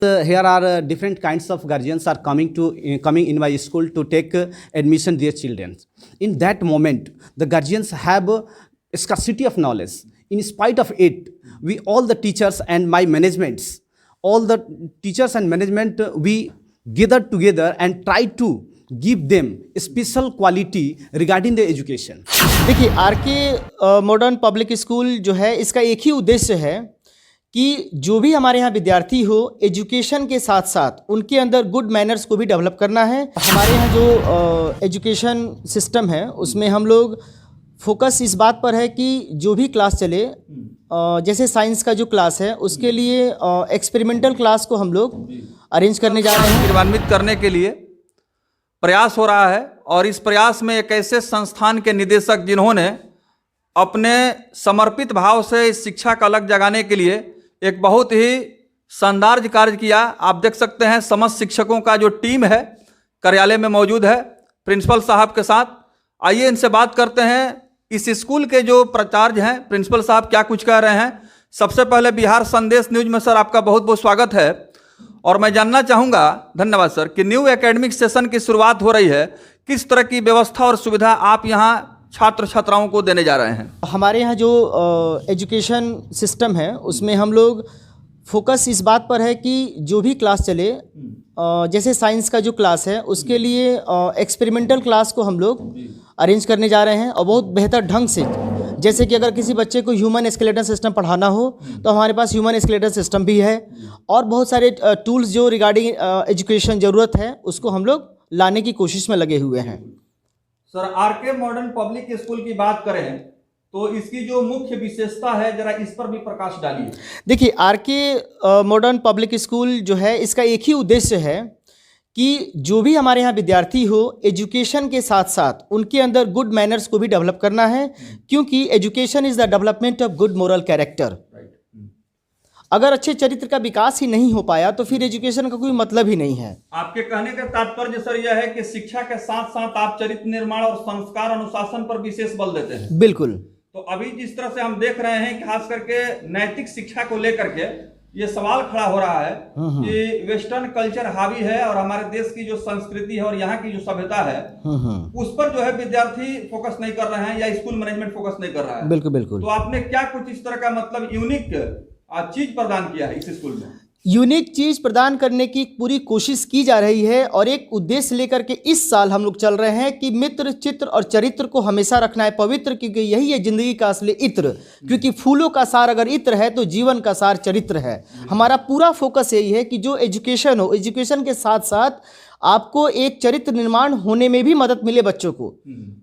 Here are different kinds of guardians are coming in my school to take admission their children. In that moment, the guardians have a scarcity of knowledge. In spite of it, we all the teachers and my managements, all the teachers and management, we gathered together and tried to give them a special quality regarding their education. देखिए R K modern public school जो है इसका एक ही उद्देश्य है कि जो भी हमारे यहाँ विद्यार्थी हो एजुकेशन के साथ साथ उनके अंदर गुड मैनर्स को भी डेवलप करना है। हमारे यहाँ जो एजुकेशन सिस्टम है उसमें हम लोग फोकस इस बात पर है कि जो भी क्लास चले जैसे साइंस का जो क्लास है उसके लिए एक्सपेरिमेंटल क्लास को हम लोग अरेंज करने जा रहे हैं। क्रियान्वित करने के लिए प्रयास हो रहा है और इस प्रयास में एक ऐसे संस्थान के निदेशक जिन्होंने अपने समर्पित भाव से इस शिक्षा का अलग जगाने के लिए एक बहुत ही शानदार कार्य किया। आप देख सकते हैं समस्त शिक्षकों का जो टीम है कार्यालय में मौजूद है प्रिंसिपल साहब के साथ। आइए इनसे बात करते हैं। इस स्कूल के जो प्राचार्य हैं प्रिंसिपल साहब क्या कुछ कह रहे हैं। सबसे पहले बिहार संदेश न्यूज में सर आपका बहुत बहुत स्वागत है और मैं जानना चाहूँगा, धन्यवाद सर, कि न्यू एकेडमिक सेशन की शुरुआत हो रही है, किस तरह की व्यवस्था और सुविधा आप यहाँ छात्र छात्राओं को देने जा रहे हैं। हमारे यहाँ जो एजुकेशन सिस्टम है उसमें हम लोग फोकस इस बात पर है कि जो भी क्लास चले जैसे साइंस का जो क्लास है उसके लिए एक्सपेरिमेंटल क्लास को हम लोग अरेंज करने जा रहे हैं और बहुत बेहतर ढंग से। जैसे कि अगर किसी बच्चे को ह्यूमन स्केलेटन सिस्टम पढ़ाना हो तो हमारे पास ह्यूमन स्केलेटन सिस्टम भी है और बहुत सारे टूल्स जो रिगार्डिंग एजुकेशन ज़रूरत है उसको हम लोग लाने की कोशिश में लगे हुए हैं। Sir RK modern public school की बात करें तो इसकी जो मुख्य विशेषता है जरा इस पर भी प्रकाश डालिए। देखिए आरके मॉडर्न पब्लिक स्कूल जो है इसका एक ही उद्देश्य है कि जो भी हमारे यहाँ विद्यार्थी हो एजुकेशन के साथ साथ उनके अंदर गुड मैनर्स को भी डेवलप करना है, क्योंकि education is the development of good moral character. अगर अच्छे चरित्र का विकास ही नहीं हो पाया तो फिर एजुकेशन का कोई मतलब ही नहीं है। आपके कहने का तात्पर्य सर यह है कि शिक्षा के साथ साथ आप चरित्र निर्माण और संस्कार अनुशासन पर विशेष बल देते हैं। बिल्कुल। तो अभी जिस तरह से हम देख रहे हैं खास करके नैतिक शिक्षा को लेकर के ये सवाल खड़ा हो रहा है कि वेस्टर्न कल्चर हावी है और हमारे देश की जो संस्कृति है और यहाँ की जो सभ्यता है उस पर जो है विद्यार्थी फोकस नहीं कर रहे हैं या स्कूल मैनेजमेंट फोकस नहीं कर रहा है। बिल्कुल बिल्कुल। तो आपने क्या कुछ इस तरह का मतलब यूनिक चीज प्रदान किया है इस स्कूल में? यूनिक चीज़ प्रदान करने की पूरी कोशिश की जा रही है और एक उद्देश्य लेकर के इस साल हम लोग चल रहे हैं कि मित्र चित्र और चरित्र को हमेशा रखना है पवित्र, क्योंकि यही है जिंदगी का असली इत्र। क्योंकि फूलों का सार अगर इत्र है तो जीवन का सार चरित्र है। हमारा पूरा फोकस यही है कि जो एजुकेशन हो एजुकेशन के साथ साथ आपको एक चरित्र निर्माण होने में भी मदद मिले बच्चों को,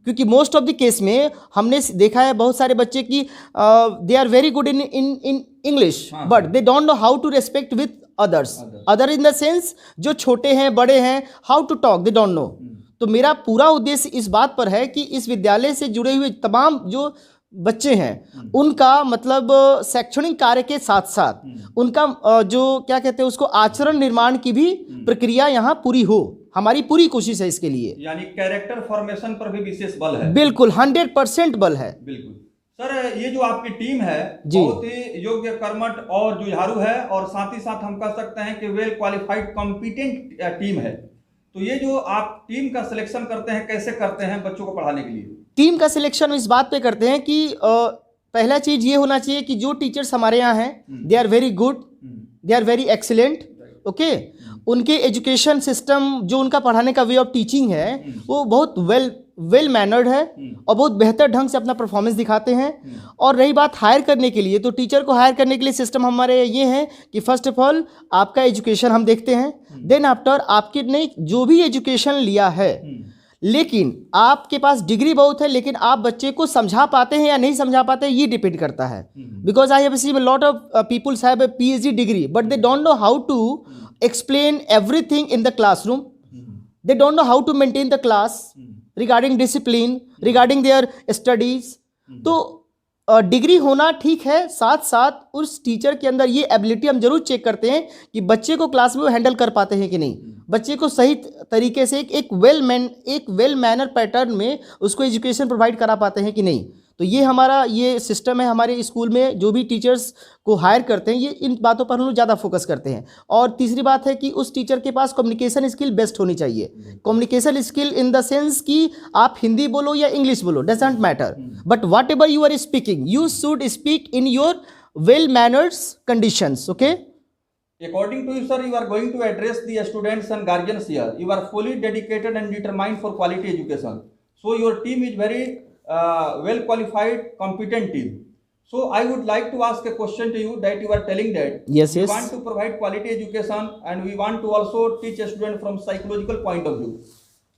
क्योंकि मोस्ट ऑफ द केस में हमने देखा है बहुत सारे बच्चे की they are very good in English but they don't know how to respect with other in the sense जो छोटे हैं बड़े हैं how to talk they don't know. तो मेरा पूरा उद्देश्य इस बात पर है कि इस विद्यालय से जुड़े हुए तमाम जो बच्चे हैं उनका मतलब शैक्षणिक कार्य के साथ साथ उनका जो क्या कहते हैं उसको आचरण निर्माण की भी प्रक्रिया यहाँ पूरी हो। हमारी पूरी कोशिश है इसके लिए। यानी कैरेक्टर फॉर्मेशन पर भी विशेष बल है। बिल्कुल 100% बल है। बिल्कुल सर, ये जो आपकी टीम है बहुत ही योग्य कर्मठ और जुझारू है और साथ ही साथ हम कह सकते हैं कि वेल क्वालिफाइड कॉम्पिटेंट टीम है। तो ये जो आप टीम का सिलेक्शन करते हैं कैसे करते हैं बच्चों को पढ़ाने के लिए? टीम का सिलेक्शन इस बात पे करते हैं कि पहला चीज़ ये होना चाहिए कि जो टीचर्स हमारे यहाँ हैं they are very good, they are very excellent. Okay, उनके एजुकेशन सिस्टम जो उनका पढ़ाने का वे ऑफ टीचिंग है वो बहुत वेल मैनर्ड है और बहुत बेहतर ढंग से अपना परफॉर्मेंस दिखाते हैं। और रही बात हायर करने के लिए, तो टीचर को हायर करने के लिए सिस्टम हमारे ये है कि फर्स्ट ऑफ ऑल आपका एजुकेशन हम देखते हैं, देन आफ्टर आपके ने जो भी एजुकेशन लिया है लेकिन आपके पास डिग्री बहुत है लेकिन आप बच्चे को समझा पाते हैं या नहीं समझा पाते हैं ये डिपेंड करता है। Because I have seen a lot of peoples have a PhD degree but they don't know how to explain everything in the classroom. They don't know how to maintain the class regarding discipline, regarding their studies. तो degree होना ठीक है, साथ साथ उस teacher के अंदर ये एबिलिटी हम जरूर चेक करते हैं कि बच्चे को क्लास में हैंडल कर पाते हैं कि नहीं, बच्चे को सही तरीके से एक वेल मैनर पैटर्न में उसको एजुकेशन प्रोवाइड करा पाते हैं कि नहीं। तो ये हमारा ये सिस्टम है हमारे स्कूल में। जो भी टीचर्स को हायर करते हैं ये इन बातों पर हम लोग ज़्यादा फोकस करते हैं। और तीसरी बात है कि उस टीचर के पास कम्युनिकेशन स्किल बेस्ट होनी चाहिए। Communication skill in the sense कि आप हिंदी बोलो या इंग्लिश बोलो, doesn't matter, but whatever you are speaking you should speak in your well manners conditions. Okay, According to you, sir, you are going to address the students and guardians here. You are fully dedicated and determined for quality education. So your team is very well qualified, competent team. So I would like to ask a question to you that you are telling that Yes, we yes. want to provide quality education and we want to also teach a student from psychological point of view.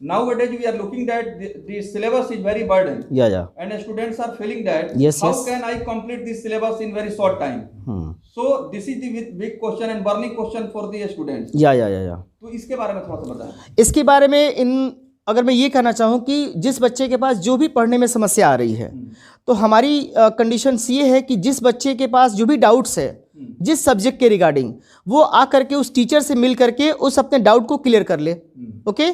Nowadays we are looking that the syllabus is very burdened. या And students are feeling that Yes, how yes. can I complete this syllabus in very short time? So this is the big question and burning question for the students. या तो इसके बारे में थोड़ा सा बताएं। इसके बारे में अगर मैं ये कहना चाहूँ कि जिस बच्चे के पास जो भी पढ़ने में समस्या आ रही है, तो हमारी कंडीशंस ये है कि जिस बच्चे के पास जो भी डाउट्स है जिस सब्जेक्ट के रिगार्डिंग, वो आ करके उस टीचर से मिल करके उस अपने डाउट को क्लियर कर ले। ओके,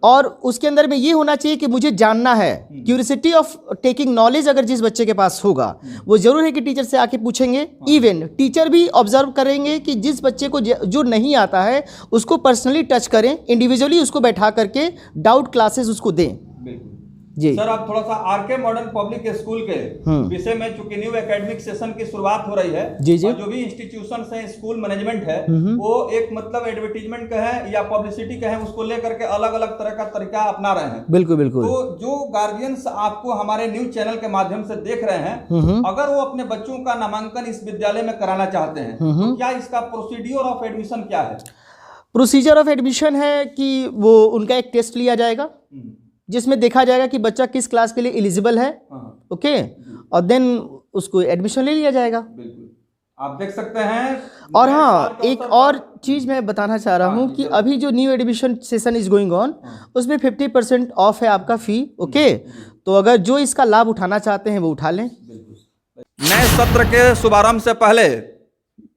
और उसके अंदर में ये होना चाहिए कि मुझे जानना है, क्यूरियोसिटी ऑफ टेकिंग नॉलेज अगर जिस बच्चे के पास होगा, वो जरूर है कि टीचर से आके पूछेंगे। इवन टीचर भी ऑब्जर्व करेंगे कि जिस बच्चे को जो नहीं आता है उसको पर्सनली टच करें, इंडिविजुअली उसको बैठा करके डाउट क्लासेस उसको दें। जी सर, आप थोड़ा सा आरके मॉडर्न पब्लिक स्कूल के विषय में, चूंकि न्यू एकेडमिक सेशन की शुरुआत हो रही है, जी जी, और जो भी इंस्टीट्यूशंस हैं, स्कूल मैनेजमेंट है, वो एक मतलब एडवर्टीजमेंट का है या पब्लिसिटी का है, उसको लेकर के अलग अलग तरह का तरीका अपना रहे हैं। बिल्कुल बिल्कुल। तो जो गार्जियंस आपको हमारे न्यूज चैनल के माध्यम से देख रहे हैं, अगर वो अपने बच्चों का नामांकन इस विद्यालय में कराना चाहते हैं, तो क्या इसका प्रोसीड्यूर ऑफ एडमिशन क्या है? प्रोसीजर ऑफ एडमिशन है कि वो उनका एक टेस्ट लिया जाएगा जिसमें देखा जाएगा कि बच्चा किस क्लास के लिए एलिजिबल है। ओके, और देन उसको एडमिशन ले लिया जाएगा। बिल्कुल, आप देख सकते हैं। और हाँ, एक और चीज़ मैं बताना चाह रहा हूँ कि अभी जो new admission session is going on, उसमें 50% ऑफ है आपका फ़ी। ओके, तो अगर जो इसका लाभ उठाना चाहते हैं वो उठा लें। नए सत्र के शुभारंभ से पहले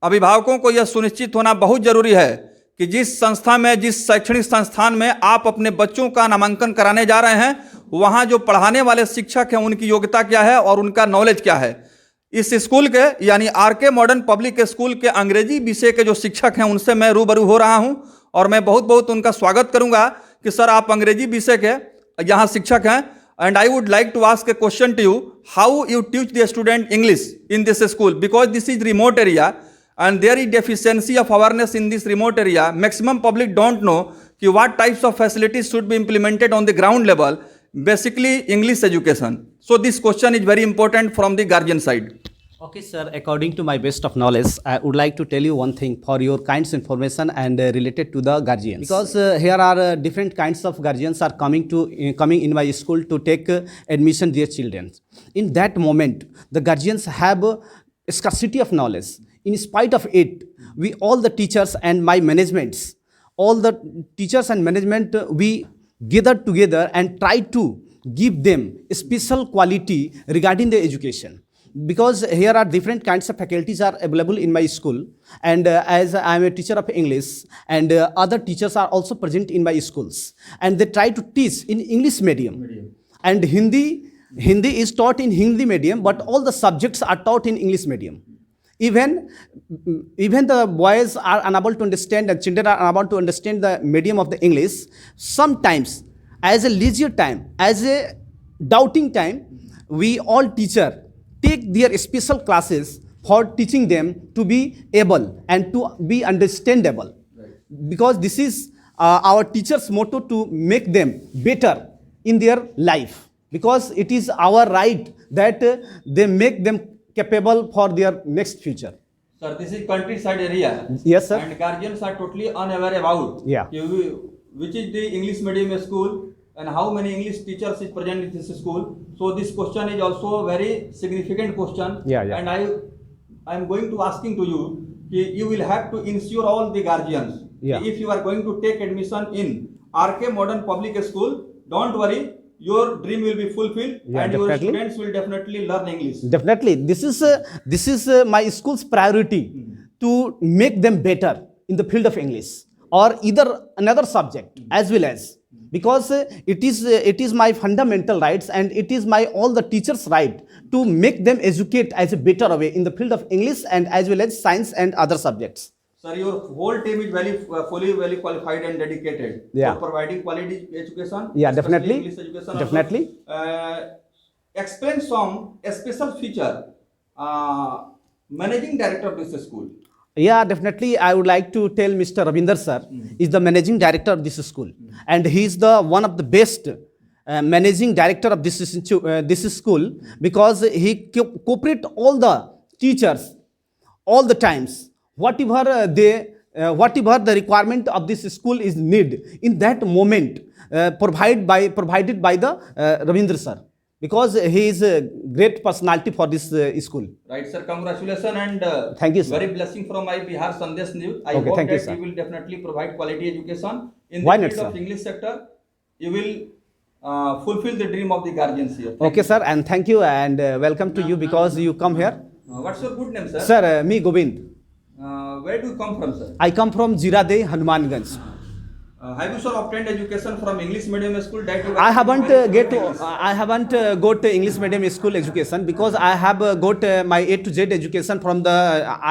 अभिभावकों को यह सुनिश्चित होना बहुत जरूरी है कि जिस संस्था में, जिस शैक्षणिक संस्थान में आप अपने बच्चों का नामांकन कराने जा रहे हैं, वहाँ जो पढ़ाने वाले शिक्षक हैं उनकी योग्यता क्या है और उनका नॉलेज क्या है। इस स्कूल के यानी आरके मॉडर्न पब्लिक स्कूल के अंग्रेजी विषय के जो शिक्षक हैं उनसे मैं रूबरू हो रहा हूँ और मैं बहुत बहुत उनका स्वागत करूँगा कि सर आप अंग्रेजी विषय के यहाँ शिक्षक हैं। And I would like to ask a question to you, how you teach the student English in this school, because this is remote area and there is deficiency of awareness in this remote area. Maximum public don't know कि what types of facilities should be implemented on the ground level, basically English education. So this question is very important from the guardian side. Okay, sir. According to my best of knowledge, I would like to tell you one thing for your kinds information and related to the guardians. Because here are different kinds of guardians are coming in my school to take admission their children. In that moment, the guardians have a scarcity of knowledge. In spite of it, we all the teachers and my managements, all the teachers and management, we gathered together and try to give them special quality regarding the education. Because here are different kinds of faculties are available in my school, and as I am a teacher of English, and other teachers are also present in my schools, and they try to teach in English medium. And Hindi is taught in Hindi medium, but all the subjects are taught in English medium. Even the boys are unable to understand, and children are unable to understand the medium of the English. Sometimes, as a leisure time, as a doubting time, we all teacher take their special classes for teaching them to be able and to be understandable. Right. Because this is our teachers' motto, to make them better in their life. Because it is our right that they make them capable for their next future. Sir, this is countryside area. Yes, sir. And guardians are totally unaware about which is the English medium school and how many English teachers is present in this school. So this question is also a very significant question. And I am going to asking to you, you will have to ensure all the guardians. If you are going to take admission in RK Modern Public School, don't worry, your dream will be fulfilled and your students will definitely learn English. Definitely. This is my school's priority to make them better in the field of English or either another subject as well as. because it is my fundamental rights, and it is my all the teachers' right to make them educate as a better way in the field of English and as well as science and other subjects. Sir, your whole team is fully qualified and dedicated Yeah. for providing quality education. Yeah, especially definitely. English education Definitely. Also. Explain some special feature managing director of this school. Yeah, definitely. I would like to tell Mr. Ravinder sir is the managing director of this school, and he is the one of the best managing director of this school, because he cooperate all the teachers all the times, whatever whatever the requirement of this school is need in that moment, provided by the Ravindra sir, because he is a great personality for this school. Right, sir. Congratulations and Thank you, sir. very blessing from my Bihar Sandesh News. I Okay, hope thank you, that sir. you will definitely provide quality education in Why the not, field of sir? English sector. You will fulfill the dream of the guardians here. Thank Okay, you. sir, and thank you and welcome to you because you come here. What's your good name, sir? Sir, me Govind. Where do you come from, sir? I come from Jirade, Hanumanganj. Have you sir obtained education from English medium school that you I haven't English? got English medium school education, because I have got my A to Z education from the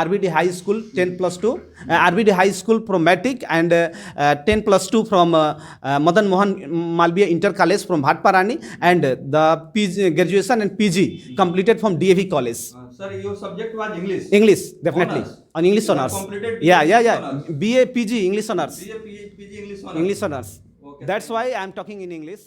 RBD High School 10+2, RBD High School from Matic, and 10+2 from Madan Mohan Malviya Inter College from Bhatparani, and the PG, graduation and PG completed from DAV College. Sir, your subject was English. English, definitely. Honors. On English You have honors. completed Yeah, English yeah. honors. BA, PG, English honors. PG English honors. English honors. Okay. That's why I am talking in English.